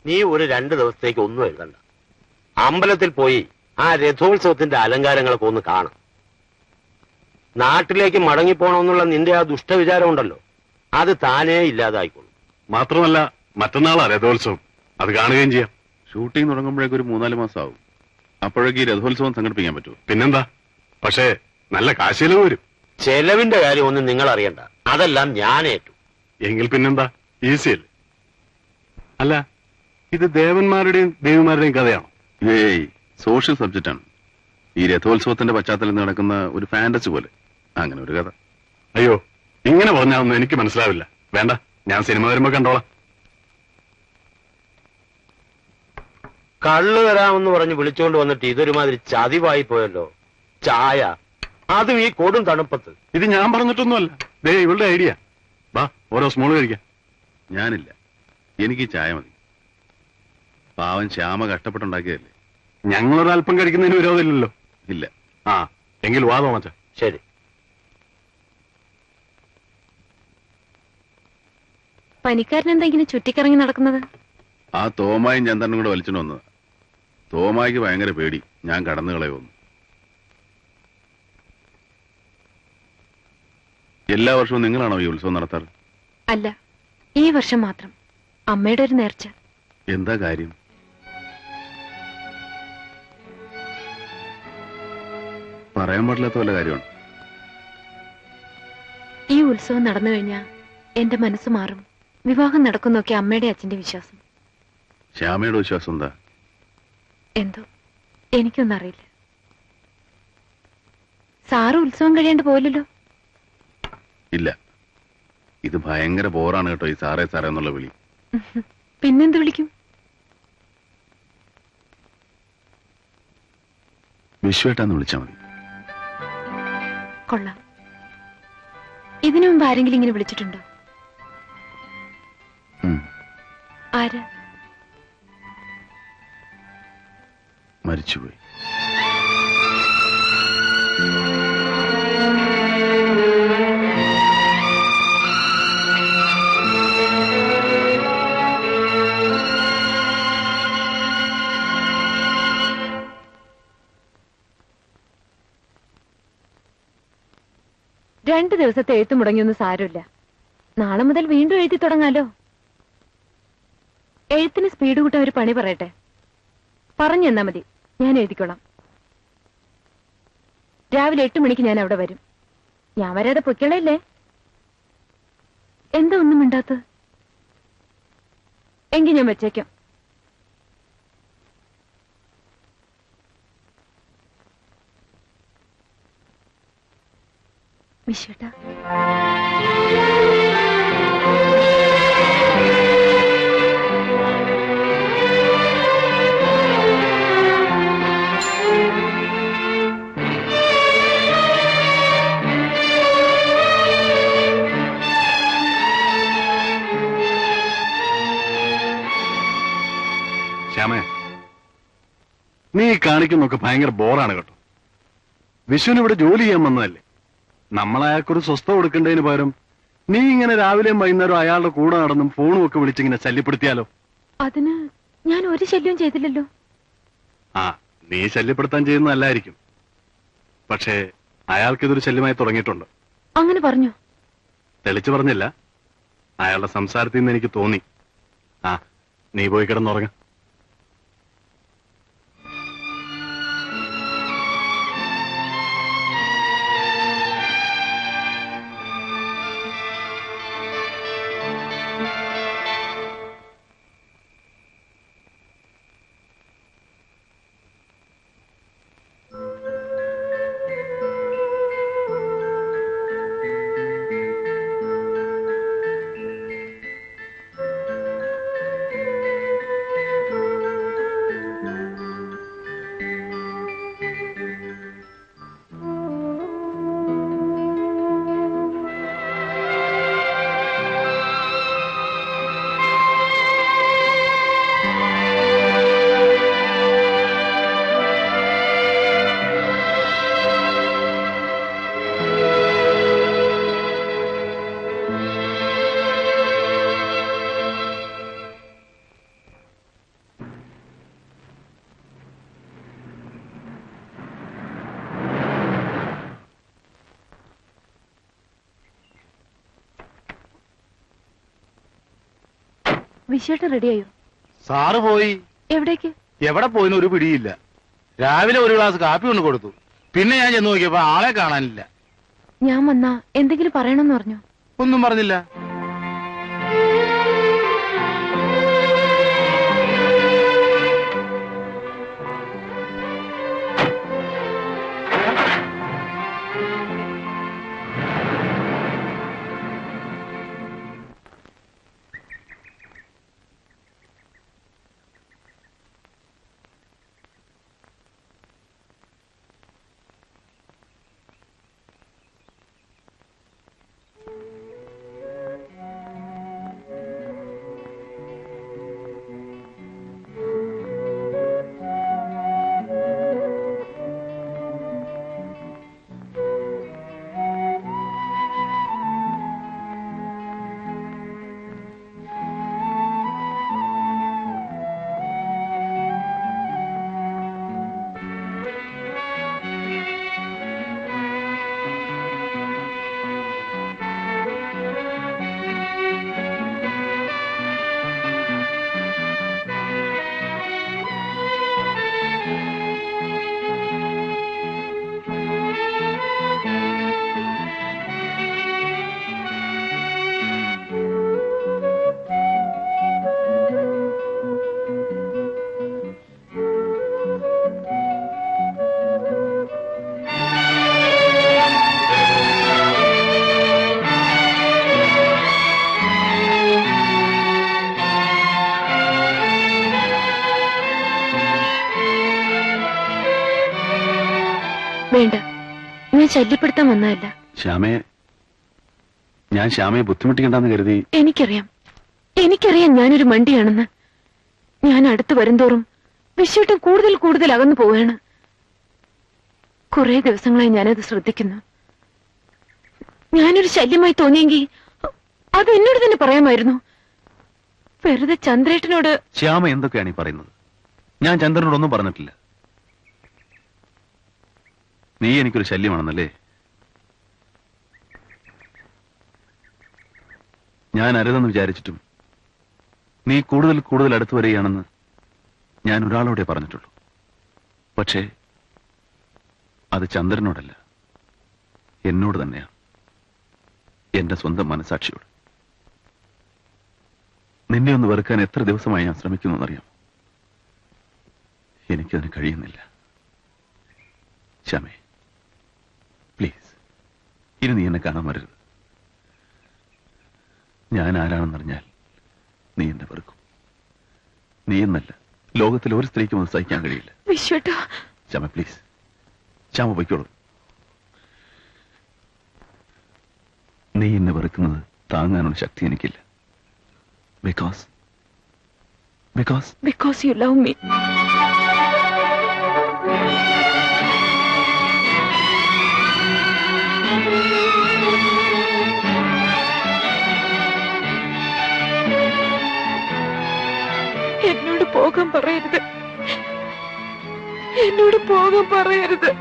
നീ ഒരു 2 ദിവസത്തേക്ക് ഒന്നും എഴുതണ്ട. അമ്പലത്തിൽ പോയി ആ രഥോത്സവത്തിന്റെ അലങ്കാരങ്ങളൊക്കെ ഒന്ന് കാണും. നാട്ടിലേക്ക് മടങ്ങിപ്പോണമെന്നുള്ള നിന്റെ ആ ദുഷ്ടവിചാരം ഉണ്ടല്ലോ, അത് താനേ ഇല്ലാതായിക്കോളും. മാത്രമല്ല മറ്റന്നാളാ രഥോത്സവം, അത് കാണുകയും ചെയ്യാം. ഷൂട്ടിംഗ് തുടങ്ങുമ്പോഴേക്ക് ഒരു 3-4 മാസം ആവും. അപ്പോഴേക്ക് ഈ രഥോത്സവം സംഘടിപ്പിക്കാൻ പറ്റുമോ? പിന്നെന്താ, പക്ഷേ നല്ല കാശിലും വരും. ചെലവിന്റെ കാര്യം ഒന്നും നിങ്ങൾ അറിയണ്ട, അതെല്ലാം ഞാനേറ്റു. എങ്കിൽ പിന്നെന്താ, ഈസിയല്ലേ. അല്ല, ഇത് ദേവന്മാരുടെയും ദേവിമാരുടെയും കഥയാണോ? ഏയ്, സോഷ്യൽ സബ്ജക്റ്റ് ആണ്. ഈ രഥോത്സവത്തിന്റെ പശ്ചാത്തലത്തിൽ നടക്കുന്ന ഒരു ഫാന്റസി പോലെ, അങ്ങനെ ഒരു കഥ. അയ്യോ, ഇങ്ങനെ പറഞ്ഞാൽ എനിക്ക് മനസ്സിലാവില്ല. വേണ്ട, ഞാൻ സിനിമ വരുമ്പോ കണ്ടോളാം. കള്ളു തരാമെന്ന് പറഞ്ഞ് വിളിച്ചോണ്ട് വന്നിട്ട് ഇതൊരുമാതിരി ചതിവായി പോയല്ലോ. ചായ, അതും ഈ കൊടും തണുപ്പത്ത്. ഇത് ഞാൻ പറഞ്ഞിട്ടൊന്നുമല്ല, ദേ ഇവളുടെ ഐഡിയ. വാ, ഓരോ സ്മോള് കഴിക്കാം. ഞാനില്ല, എനിക്ക് ഈ ചായ മതി. പാവൻ ശ്യാമ കഷ്ടപ്പെട്ടുണ്ടാക്കിയതല്ലേ. ഞങ്ങളൊരൽപ്പം കഴിക്കുന്നതിന് വിരോധമില്ലല്ലോ. ഇല്ല. ആ, എങ്കിൽ വാ തോമച്ച. ശരി. പനിക്കാരൻ എന്താ ഇങ്ങനെ ചുറ്റിക്കറങ്ങി നടക്കുന്നത്? ആ തോമായും ചന്ദ്രനും കൂടെ വലിച്ചിട്ട് വന്നത്. തോമായിക്ക് ഭയങ്കര പേടി ഞാൻ കടന്നു കളയുമെന്ന്. എല്ലാ വർഷവും നിങ്ങളാണോ ഈ ഉത്സവം നടത്താറ്? അല്ല, ഈ വർഷം മാത്രം. അമ്മയുടെ ഒരു നേർച്ച. എന്താ കാര്യം? പറയാൻ പാടില്ലാത്ത വല്ല കാര്യമാണ്. ഈ ഉത്സവം നടന്നു കഴിഞ്ഞാൽ എന്റെ മനസ്സ് മാറും, വിവാഹം നടക്കുന്നൊക്കെ അമ്മയുടെ അച്ഛന്റെ വിശ്വാസം. ശ്യാമയുടെ വിശ്വാസം എന്താ? എന്തോ എനിക്കൊന്നും അറിയില്ല. സാറ് ഉത്സവം കഴിയാണ്ട് പോയില്ലല്ലോ? ഇല്ല, ഇത് ഭയങ്കര ബോറാണ് കേട്ടോ, ഈ സാറേ സാറേ എന്നുള്ള വിളി. പിന്നെന്ത് വിളിക്കും? വിശ്വേട്ടാന്ന് വിളിച്ചാ മതി. കൊള്ളാം. ഇതിനു മുമ്പ് ആരെങ്കിലും ഇങ്ങനെ വിളിച്ചിട്ടുണ്ടോ? ആര്? മരിച്ചുപോയി. രണ്ടു ദിവസത്തെ എഴുത്ത് മുടങ്ങിയൊന്നും സാരമില്ല. നാളെ മുതൽ വീണ്ടും എഴുതി തുടങ്ങാലോ. എഴുത്തിന് സ്പീഡ് കൂട്ടാൻ ഒരു പണി പറയട്ടെ? പറഞ്ഞു തന്നാ മതി, ഞാൻ എഴുതിക്കോളാം. രാവിലെ 8 മണിക്ക് ഞാൻ അവിടെ വരും. ഞാൻ വരാതെ പൊയ്ക്കളല്ലേ? എന്താ ഒന്നും മിണ്ടാത്തത്? എങ്കിൽ ഞാൻ വെച്ചേക്കാം. വിശ്വട്ടാ, ശ്യാമേ, നീ കാണിക്കുന്നൊക്കെ ഭയങ്കര ബോറാണ് കേട്ടോ. വിശ്വന് ഇവിടെ ജോലി ചെയ്യാൻ വന്നതല്ലേ. നമ്മളയാൾക്കൊരു സ്വസ്ഥത കൊടുക്കേണ്ടതിന് പകരം നീ ഇങ്ങനെ രാവിലെയും വൈകുന്നേരം അയാളുടെ കൂടെ നടന്നും ഫോണും ഒക്കെ വിളിച്ചിങ്ങനെ ശല്യപ്പെടുത്തിയാലോ? അതിന് ഞാൻ ഒരു ശല്യവും ചെയ്തില്ലല്ലോ. ആ, നീ ശല്യപ്പെടുത്താൻ ചെയ്യുന്നതല്ലായിരിക്കും, പക്ഷേ അയാൾക്കിതൊരു ശല്യമായി തുടങ്ങിയിട്ടുണ്ട്. അങ്ങനെ പറഞ്ഞു? തെളിച്ചു പറഞ്ഞില്ല, അയാളുടെ സംസാരത്തിൽ നിന്ന് എനിക്ക് തോന്നി. ആ, നീ പോയി കിടന്നുറങ്ങ. വിശേഷം റെഡിയായോ? സാറ് പോയി. എവിടേക്ക്? എവിടെ പോയിന്ന് ഒരു പിടിയില്ല. രാവിലെ ഒരു ഗ്ലാസ് കാപ്പി കൊണ്ട് കൊടുത്തു. പിന്നെ ഞാൻ ചെന്ന് നോക്കിയപ്പോ ആളെ കാണാനില്ല. ഞാൻ വന്നാ എന്തെങ്കിലും പറയണമെന്ന് പറഞ്ഞു? ഒന്നും പറഞ്ഞില്ല. വേണ്ട, ഞാൻ ശല്യപ്പെടുത്താൻ വന്നതല്ല. ഞാൻ ശ്യാമയെ ബുദ്ധിമുട്ടിക്കണ്ടെന്ന് കരുതി. എനിക്കറിയാം ഞാനൊരു മണ്ടിയാണെന്ന്. ഞാൻ അടുത്ത് വരുംതോറും വിശ്വട്ടം കൂടുതൽ കൂടുതൽ അകന്നു പോവുകയാണ്. കുറെ ദിവസങ്ങളായി ഞാനത് ശ്രദ്ധിക്കുന്നു. ഞാനൊരു ശല്യമായി തോന്നിയെങ്കിൽ അത് എന്നോട് തന്നെ പറയാമായിരുന്നു. വെറുതെ ചന്ദ്രേട്ടനോട്. ശ്യാമ എന്തൊക്കെയാണ് ഈ പറയുന്നത്? ഞാൻ ചന്ദ്രനോടൊന്നും പറഞ്ഞിട്ടില്ല. നീ എനിക്കൊരു ശല്യമാണെന്നല്ലേ? ഞാൻ അരുതെന്ന് വിചാരിച്ചിട്ടും നീ കൂടുതൽ കൂടുതൽ അടുത്തു വരികയാണെന്ന് ഞാൻ ഒരാളോടെ പറഞ്ഞിട്ടുള്ളൂ. പക്ഷേ അത് ചന്ദ്രനോടല്ല, എന്നോട് തന്നെയാണ്, എന്റെ സ്വന്തം മനസാക്ഷിയോട്. നിന്നെ ഒന്ന് വെറുക്കാൻ എത്ര ദിവസമായി ഞാൻ ശ്രമിക്കുന്നു എന്നറിയാം. എനിക്കതിന് കഴിയുന്നില്ല. ശ്യാമേ, പ്ലീസ്, ഇനി നീ എന്നെ കാണാൻ വരരുത്. ഞാൻ ആരാണെന്നറിഞ്ഞാൽ നീ എന്നെ വെറുക്കും. നീ എന്നല്ല, ലോകത്തിൽ ഒരു സ്ത്രീക്കും അത് സഹിക്കാൻ കഴിയില്ല. ശ്യാമ, പ്ലീസ്, ശ്യാമ പൊയ്ക്കോളൂ. നീ എന്നെ വെറുക്കുന്നത് താങ്ങാനുള്ള ശക്തി എനിക്കില്ല. Because you love me. എന്നോട് പോകാൻ പറയരുത്. എന്നോട് പോകാൻ പറയരുത്.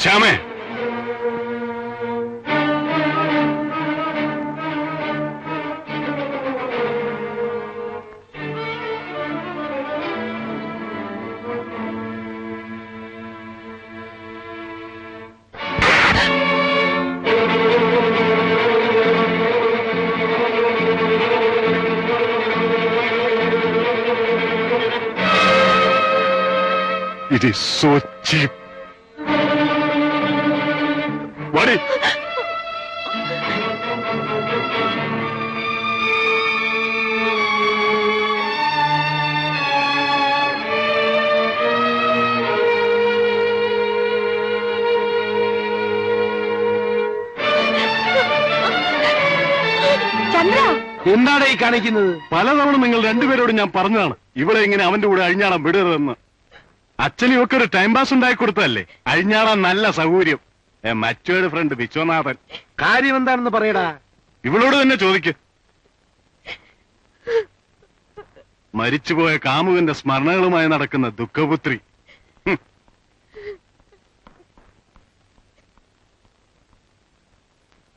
ശ്യാമേ, it is so cheap. What is... Chandra, എന്താണ് ഈ കാണിക്കുന്നത്? പലതവണ നിങ്ങൾ രണ്ടുപേരോടും ഞാൻ പറഞ്ഞതാണ് ഇവളെ ഇങ്ങനെ അവന്റെ കൂടെ അഴിഞ്ഞാടാൻ വിടരുതെന്ന്. അച്ഛന് ഇവക്ക് ഒരു ടൈം പാസ് ഉണ്ടാക്കി കൊടുത്തതല്ലേ. അഴിഞ്ഞാടാൻ നല്ല സൗകര്യം. മറ്റൊരു ഫ്രണ്ട് വിശ്വനാഥൻ. കാര്യം എന്താണെന്ന് പറയടാ. ഇവളോട് തന്നെ ചോദിക്ക്. മരിച്ചുപോയ കാമുകന്റെ സ്മരണകളുമായി നടക്കുന്ന ദുഃഖപുത്രി